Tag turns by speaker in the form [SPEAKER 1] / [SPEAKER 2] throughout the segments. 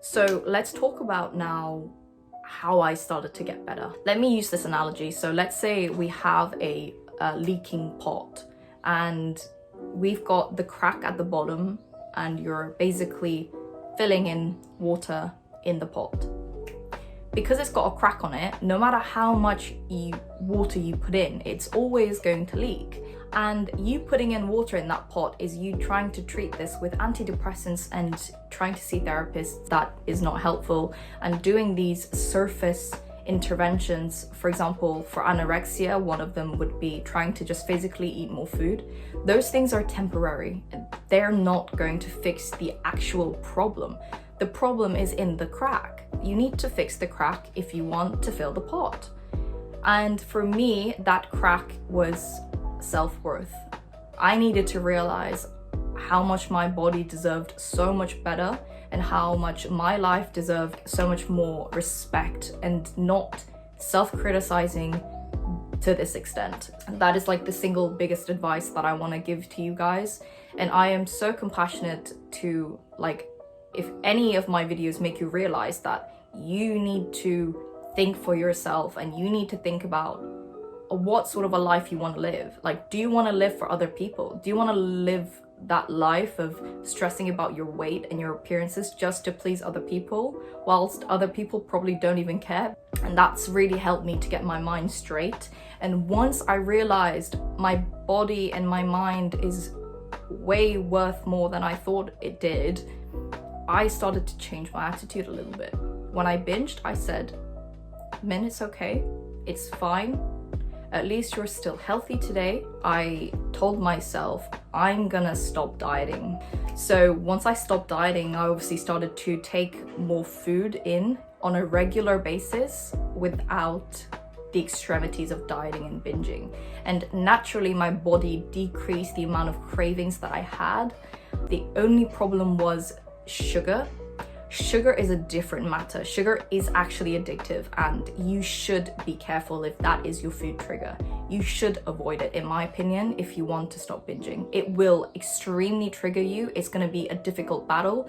[SPEAKER 1] So let's talk about now how I started to get better. Let me use this analogy. So let's say we have a leaking pot and we've got the crack at the bottom and you're basically filling in water in the pot. Because it's got a crack on it, no matter how much water you put in, it's always going to leak. And you putting in water in that pot is you trying to treat this with antidepressants and trying to see therapists. That is not helpful. And doing these surface interventions, for example, for anorexia, one of them would be trying to just physically eat more food. Those things are temporary. They're not going to fix the actual problem. The problem is in the crack. You need to fix the crack if you want to fill the pot. And for me, that crack was self-worth. I needed to realize how much my body deserved so much better and how much my life deserved so much more respect and not self-criticizing to this extent. And that is like the single biggest advice that I want to give to you guys. And I am so compassionate to, like, if any of my videos make you realize that you need to think for yourself and you need to think about what sort of a life you want to live. Like, do you want to live for other people? Do you want to live that life of stressing about your weight and your appearances just to please other people, whilst other people probably don't even care? And that's really helped me to get my mind straight. And once I realized my body and my mind is way worth more than I thought it did, I started to change my attitude a little bit. When I binged, I said, "Min, it's okay, it's fine. At least you're still healthy today." I told myself I'm gonna stop dieting. So once I stopped dieting, I obviously started to take more food in on a regular basis without the extremities of dieting and binging. And naturally my body decreased the amount of cravings that I had. The only problem was sugar. Sugar is a different matter. Sugar is actually addictive and you should be careful if that is your food trigger. You should avoid it, in my opinion, if you want to stop binging. It will extremely trigger you. It's going to be a difficult battle.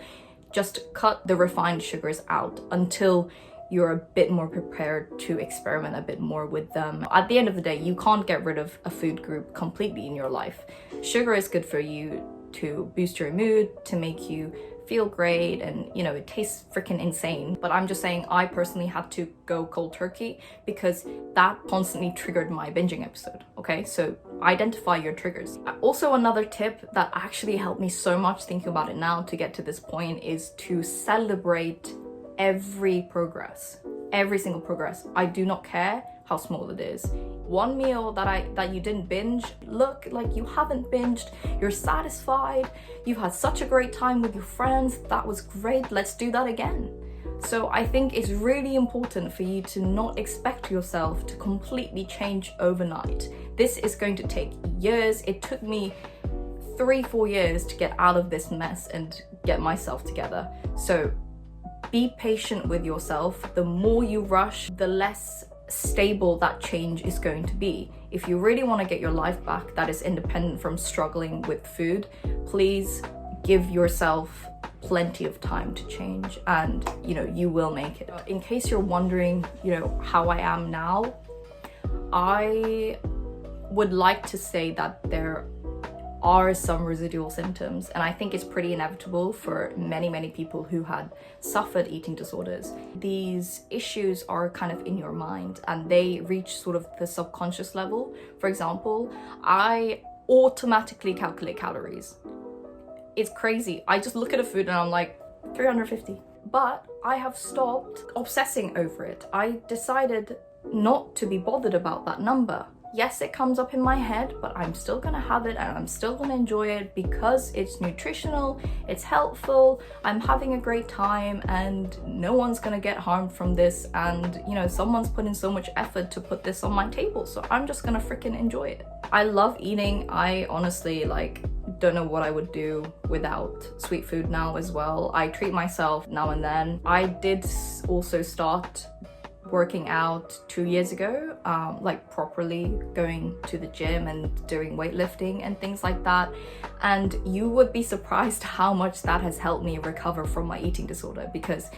[SPEAKER 1] Just cut the refined sugars out until you're a bit more prepared to experiment a bit more with them. At the end of the day, you can't get rid of a food group completely in your life. Sugar is good for you to boost your mood, to make you feel great, and you know, it tastes freaking insane. But I'm just saying, I personally had to go cold turkey because that constantly triggered my binging episode. Okay, so identify your triggers. Also, another tip that actually helped me so much, thinking about it now to get to this point, is to celebrate every progress, every single progress. I do not care how small it is. One meal that you didn't binge, look like you haven't binged, you're satisfied, you've had such a great time with your friends, that was great, let's do that again. So I think it's really important for you to not expect yourself to completely change overnight. This is going to take years. It took me 3-4 years to get out of this mess and get myself together. So be patient with yourself. The more you rush, the less stable that change is going to be. If you really want to get your life back that is independent from struggling with food, please give yourself plenty of time to change, and you know, you will make it. In case you're wondering, you know, how I am now, I would like to say that there are some residual symptoms, and I think it's pretty inevitable for many people who had suffered eating disorders. These issues are kind of in your mind and they reach sort of the subconscious level. For example, I automatically calculate calories. It's crazy. I just look at a food and I'm like, 350. But I have stopped obsessing over it. I decided not to be bothered about that number. Yes, it comes up in my head, but I'm still gonna have it and I'm still gonna enjoy it because it's nutritional, it's helpful, I'm having a great time, and no one's gonna get harmed from this. And you know, someone's put in so much effort to put this on my table, so I'm just gonna freaking enjoy it. I love eating. I honestly don't know what I would do without sweet food now as well. I treat myself now and then. I did also start working out 2 years ago, like properly going to the gym and doing weightlifting and things like that. And you would be surprised how much that has helped me recover from my eating disorder, because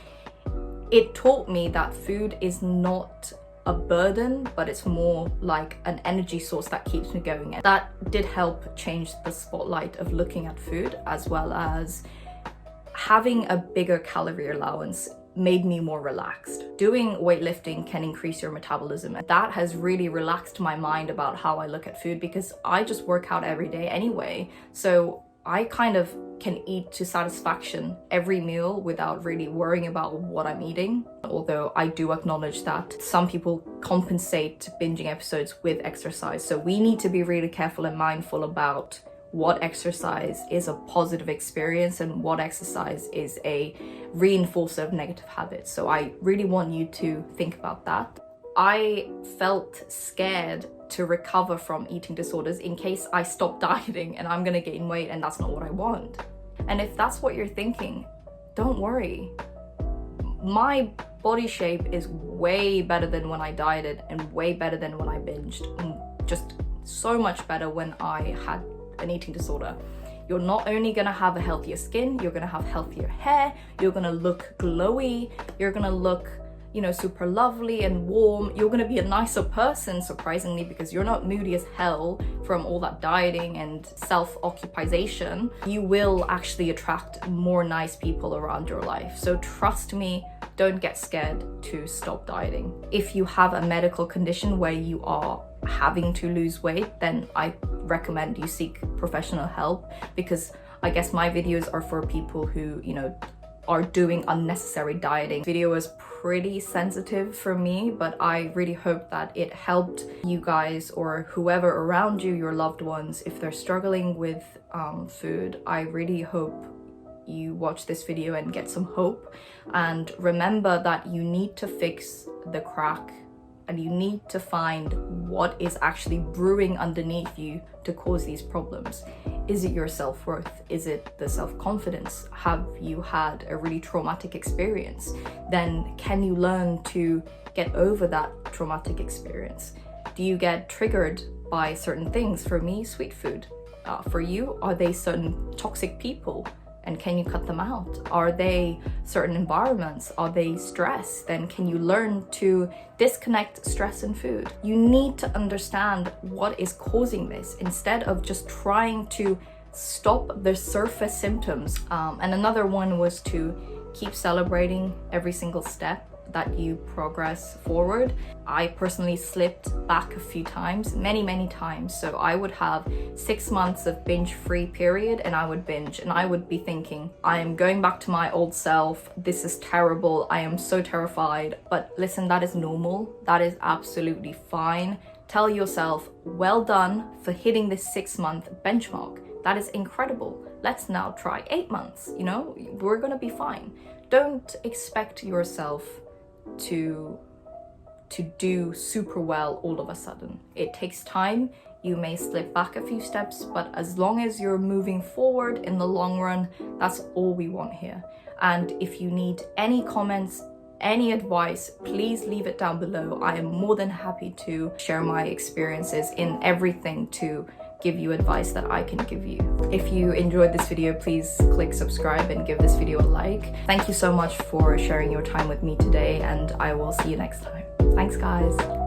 [SPEAKER 1] it taught me that food is not a burden, but it's more like an energy source that keeps me going. And that did help change the spotlight of looking at food, as well as having a bigger calorie allowance made me more relaxed. Doing weightlifting can increase your metabolism. That has really relaxed my mind about how I look at food, because I just work out every day anyway. So I kind of can eat to satisfaction every meal without really worrying about what I'm eating. Although I do acknowledge that some people compensate binging episodes with exercise. So we need to be really careful and mindful about what exercise is a positive experience and what exercise is a reinforcer of negative habits. So I really want you to think about that. I felt scared to recover from eating disorders in case I stop dieting and I'm gonna gain weight, and that's not what I want. And if that's what you're thinking, don't worry. My body shape is way better than when I dieted and way better than when I binged. Just so much better when I had an eating disorder. You're not only gonna have a healthier skin, you're gonna have healthier hair, you're gonna look glowy, you're gonna look, you know, super lovely and warm. You're gonna be a nicer person, surprisingly, because you're not moody as hell from all that dieting and self-occupation. You will actually attract more nice people around your life. So trust me, don't get scared to stop dieting. If you have a medical condition where you are having to lose weight, then I recommend you seek professional help, because I guess my videos are for people who, you know, are doing unnecessary dieting. Video was pretty sensitive for me, but I really hope that it helped you guys or whoever around you, your loved ones, if they're struggling with food. I really hope you watch this video and get some hope. And remember that you need to fix the crack, and you need to find what is actually brewing underneath you to cause these problems. Is it your self-worth? Is it the self-confidence? Have you had a really traumatic experience? Then can you learn to get over that traumatic experience? Do you get triggered by certain things? For me, sweet food. For you, are they certain toxic people? And can you cut them out? Are they certain environments? Are they stress? Then can you learn to disconnect stress and food? You need to understand what is causing this instead of just trying to stop the surface symptoms. And another one was to keep celebrating every single step that you progress forward. I personally slipped back a few times, many times. So I would have 6 months of binge-free period, and I would binge, and I would be thinking, I am going back to my old self. This is terrible. I am so terrified. But listen, that is normal. That is absolutely fine. Tell yourself, well done for hitting this 6-month benchmark. That is incredible. Let's now try 8 months. You know, we're gonna be fine. Don't expect yourself to do super well all of a sudden. It takes time. You may slip back a few steps, but as long as you're moving forward in the long run, that's all we want here. And if you need any comments, any advice, please leave it down below. I am more than happy to share my experiences in everything to give you advice that I can give you. If you enjoyed this video, please click subscribe and give this video a like. Thank you so much for sharing your time with me today, and I will see you next time. Thanks, guys.